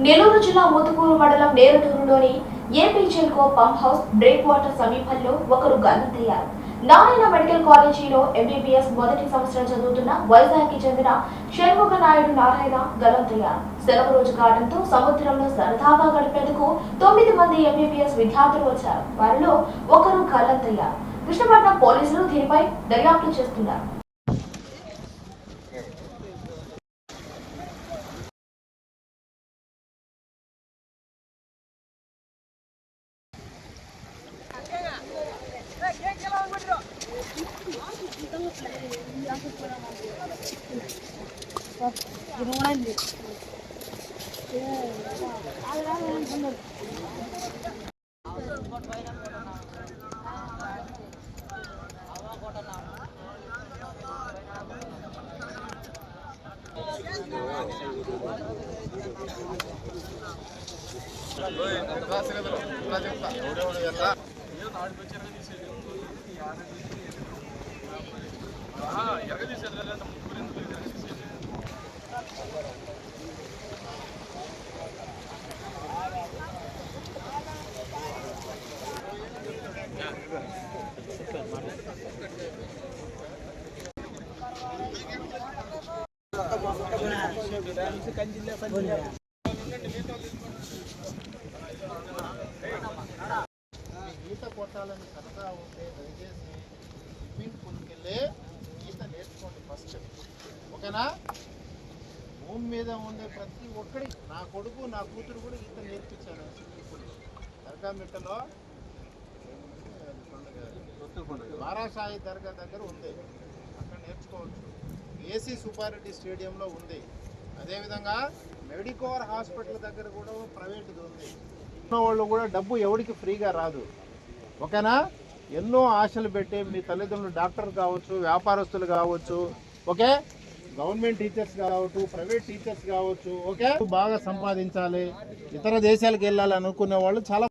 నెల్లూరు జిల్లా ముతుకూరు మండలం నేరుటూరులోని ఏపీ చెల్కో పంప్ హౌస్ బ్రేక్ వాటర్ సమీపంలో ఒకరు గల్లంతయ్యారు. నారాయణ మెడికల్ కాలేజీలో ఎంబీబీఎస్ మొదటి సంవత్సరం చదువుతున్న వైజాగ్కి చెందిన షణ్ముఖ నాయుడు నారాయణ గల్లంతయ్యారు. సెలవు రోజు కావడంతో సముద్రంలో సరదాగా గడిపేందుకు 9 మంది ఎంబీబీఎస్ విద్యార్థులు వచ్చారు. వారిలో ఒకరు గల్లంతయ్యారు. కృష్ణపట్నం పోలీసులు దీనిపై దర్యాప్తు చేస్తున్నారు. ఈత కొట్టాలని సరదా ఉంటే దయచేసి స్విమ్మింగ్ పూల్కి వెళ్ళి ఈత నేర్చుకోండి ఫస్ట్, ఓకేనా? భూమి మీద ఉండే ప్రతి ఒక్కడి, నా కొడుకు నా కూతురు కూడా ఈత నేర్పించాను స్విమ్మింగ్ పూల్ దర్గామిట్టలో, బారాషాయి దర్గా దగ్గర ఉంది, అక్కడ నేర్చుకోవచ్చు. ఏసీ సుబ్బారెడ్డి స్టేడియంలో ఉంది. అదేవిధంగా మెడికోర్ హాస్పిటల్ దగ్గర కూడా ప్రైవేట్ది ఉంది. వాళ్ళు కూడా డబ్బు ఎవరికి ఫ్రీగా రాదు, ఓకేనా? ఎన్నో ఆశలు పెట్టి మీ తల్లిదండ్రులు డాక్టర్ కావచ్చు, వ్యాపారస్తులు కావచ్చు, ఓకే, గవర్నమెంట్ టీచర్స్ కావచ్చు, ప్రైవేట్ టీచర్స్ కావచ్చు, ఓకే, బాగా సంపాదించాలి, ఇతర దేశాలకు వెళ్ళాలి అనుకునే వాళ్ళు చాలా